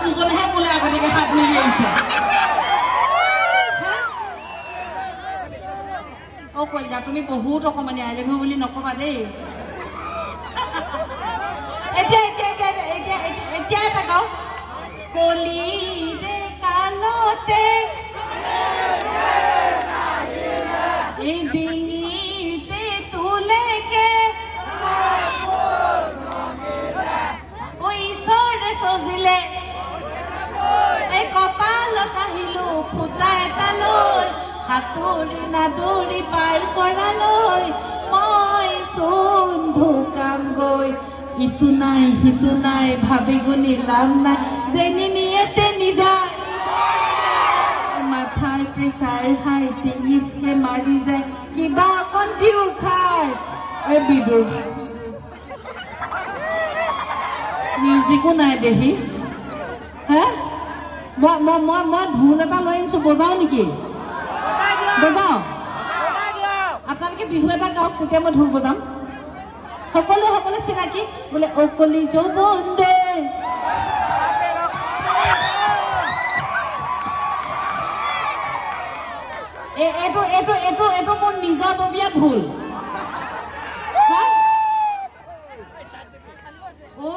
দুজনেহে বোলে আগতীয়াকৈ হাত মেলি আহিছে অ কইজা তুমি বহুত অকমানি আই লাভ ইউ বুলি নকবা দেই এতিয়া এতিয়া এতিয়া এতিয়া এতিয়া এটা গাও কলি ৰে কালতে এই ডিঙিতে তুলেকে ওই ঈশ্বৰে সজিলে এই কপালত আহিলো ফুটা এটা লৈ হাতুৰি নাদুৰি পাৰ কৰালৈ মই চোন ঢুকাম গৈ ইটো নাই সিটো নাই ভাবি গুণি লাভ নাই যেনি নিয়ে তেনি যায় মাথাৰ প্ৰেছাৰ হাই টিঙিচকে মাৰি যায় কিবা অকণ দিও খায় এই বিদু মিউজিকো নাই দেহি হে মই ঢোল এটা লৈ আনিছো বজাও নেকি বজাও আপোনালোকে বিহু এটা গাওক তেতিয়া মই ঢোল বজাম সকলোৱে সকলোৱে চিনাকি বোলে অকলি যৌৱন দে এইটো মোৰ নিজাববীয়া ভুল অ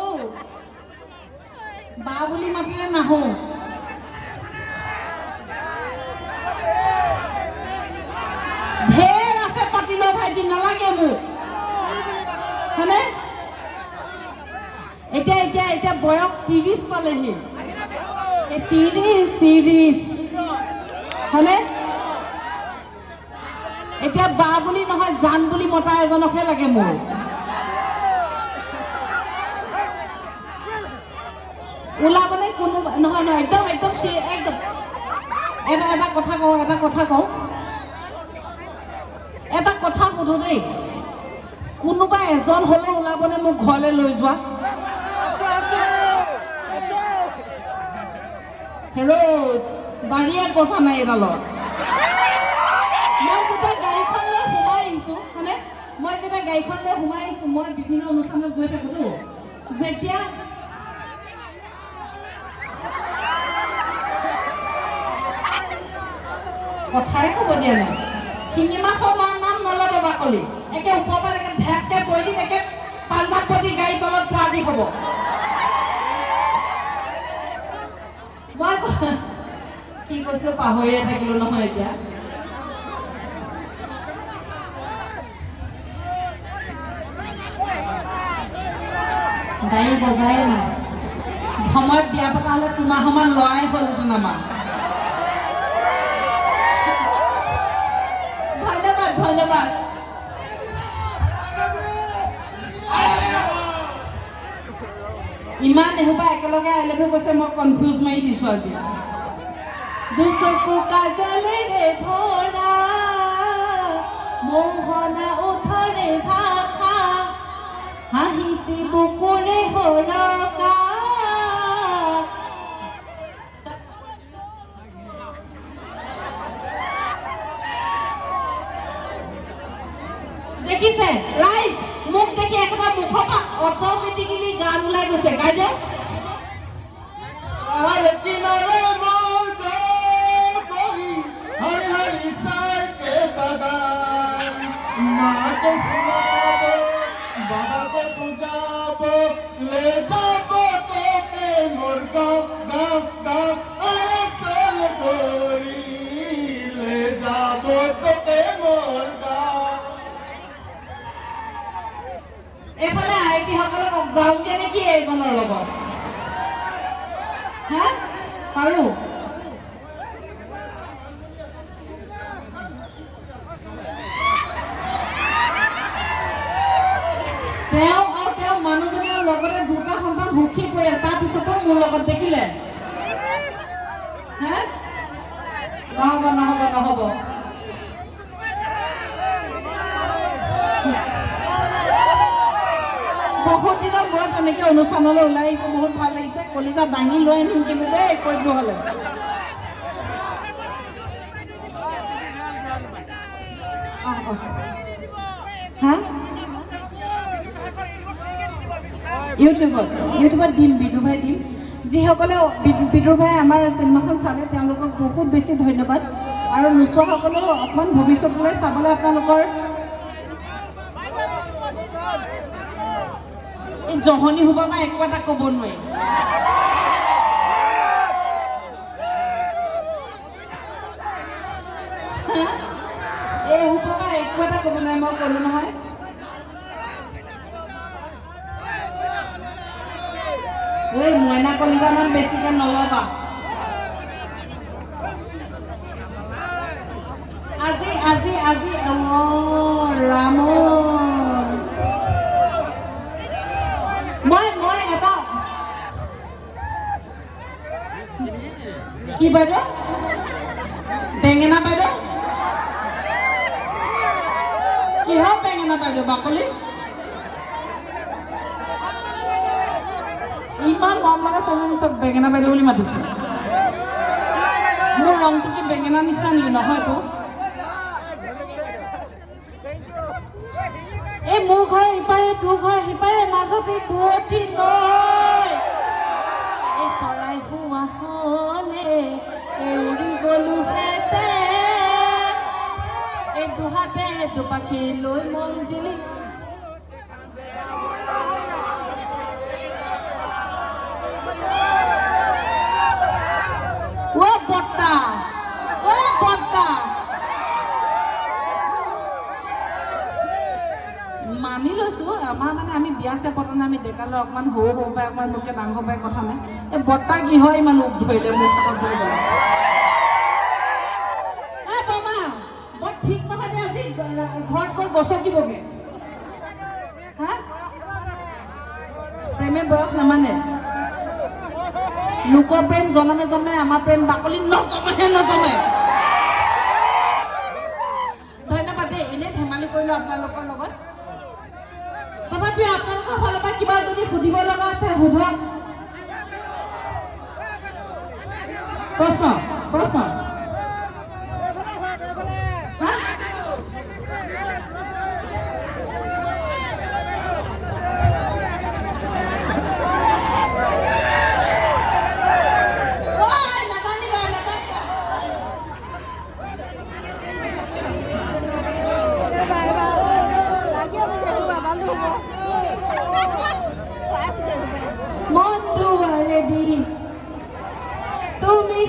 বা বুলি মাতিলে নাহো ঢেৰ আছে পাতিলো ভাইটি নালাগে মোক হয়নে এতিয়া এতিয়া এতিয়া বয়স 30 পালেহি 30 হয়নে এতিয়া বা বুলি নহয় জান বুলি মতা এজনকহে লাগে মোৰ ওলাবলে কোনো নহয় নহয় একদম একদম একদম এটা কথা কওঁ এটা কথা সোধো দেই কোনোবা এজন হলেও ওলাবনে মোক ঘৰলৈ লৈ যোৱা হেৰৌ বাৰীয়ে কথা নাই এডালত মই যেতিয়া গাড়ীখন লৈ সোমাই আহিছো মানে মই বিভিন্ন অনুষ্ঠানত গৈ থাকোতো যেতিয়া কথাই ক'ব দিয়া নাই শিঙি মাছৰ নাম নল'ব বাকলি একে ওপৰৰ পৰা একে ঢেপকে পৰি দিম একে পাঞ্জাৱপতি গাড়ী তলত পোৱা দি হ'ব মই কি কৈছিলো পাহৰিয়ে থাকিলো নহয় এতিয়া গাড়ী বজাই নাই সময়ত বিয়া পতা হলে তোমাৰ সমান লৰাই হ'লহেঁতেন আমাৰ ধন্যবাদ ইমান এসোপা একেলগে আই লাভ ইউ কৈছে মই কনফিউজ মাৰি দিছো আজি দুচকু কাজলেৰে ভৰা মোহনা ওঠৰে ভাষা হাঁহিতে বুকুৰে হৰকা দেখিছে ৰাইজ মোক দেখি একেটা মুখৰ পৰা অট'মেটিকেলি গান ওলাই গৈছে গাই দে বাবাকে বুঝাব লে যাব তোকে মোর গাঁও গাঁও গাঁও চল করি লে যাব তোকে মোর গাঁও এইফালে আইটিসকলক যাওঁগে নেকি এইজনৰ লগত হা পাৰো তেওঁ আৰু তেওঁ মানুহজনৰ লগতে দুটা সন্তান সুখী পৰে তাৰপিছতো মোৰ লগত দেখিলে হা নহব বহুত দিনৰ মূৰত এনেকে অনুষ্ঠানলৈ ওলাই আহিছে বহুত ভাল লাগিছে কলিজা দাঙি লৈ আনিম কিন্তু দেই কৰিব হলে হা ইউটিউবত দিম বিদু ভাই দিম যিসকলে বিদুৰ ভাই আমাৰ চিনেমাখন চালে তেওঁলোকক বহুত বেছি ধন্যবাদ আৰু নোচোৱাসকলেও অকণমান ভৱিষ্যতলৈ চাবলৈ আপোনালোকৰ এই জহনি হ'ব বা একো এটা ক'ব নোৱাৰি। এই হ'ব বা একো এটা ক'ব নোৱাৰি, মই ক'লো নহয়। এই মইনা কলিতা নাম বেছিকৈ নল'বা। আজি আজি আজি ৰাম মই এটা কি বাইদেউ? বেঙেনা বাইদেউ? কিহৰ বেঙেনা বাইদেউ? বাকলি? ইমান মৰম লগা ছোৱালী নিচিনা বেঙেনা বাইদেউ বুলি মাতিছে। মোৰ ৰংটো কি বেঙেনা নিচিনা নেকি? নহয়তো। এই মোৰ ঘৰ ইপাৰে তোৰ ঘৰ সিপাৰে মাজতে দুৱতি নৈ এই চৰাই শুৱাখনে উৰি গলো হেতে এই দুহাতে দুপাখি লৈ মঞ্জিলি বৰ্তা বৰ্তা মানি লৈছো আমাৰ মানে আমি বিয়া চিয়া পতা নাই, আমি ডেকালৈ অকণমান সৰু সৰু পাই অকণমান মোতকৈ ডাঙৰ পাই কথা নাই। এই বৰ্তা কি হয় ইমান উক ধৰিলে মোক ধৰি গ'লে। এই বমা বৰ ঠিক নহয় দে, আজি ঘৰত গৈ গছত দিবগে। হা প্ৰেমে বয়স নামানে। লোকৰ প্ৰেম জনমে জন্মে, আমাৰ প্ৰেম বাকলি নজমে নজমে। ধন্যবাদ দেই, এনেই ধেমালি কৰিলো আপোনালোকৰ লগত। তথাপিও আপোনালোকৰ ফালৰ পৰা কিবা যদি সুধিব লগা আছে সোধক। প্ৰশ্ন প্ৰশ্ন মন দুৱাৰে দি তুমি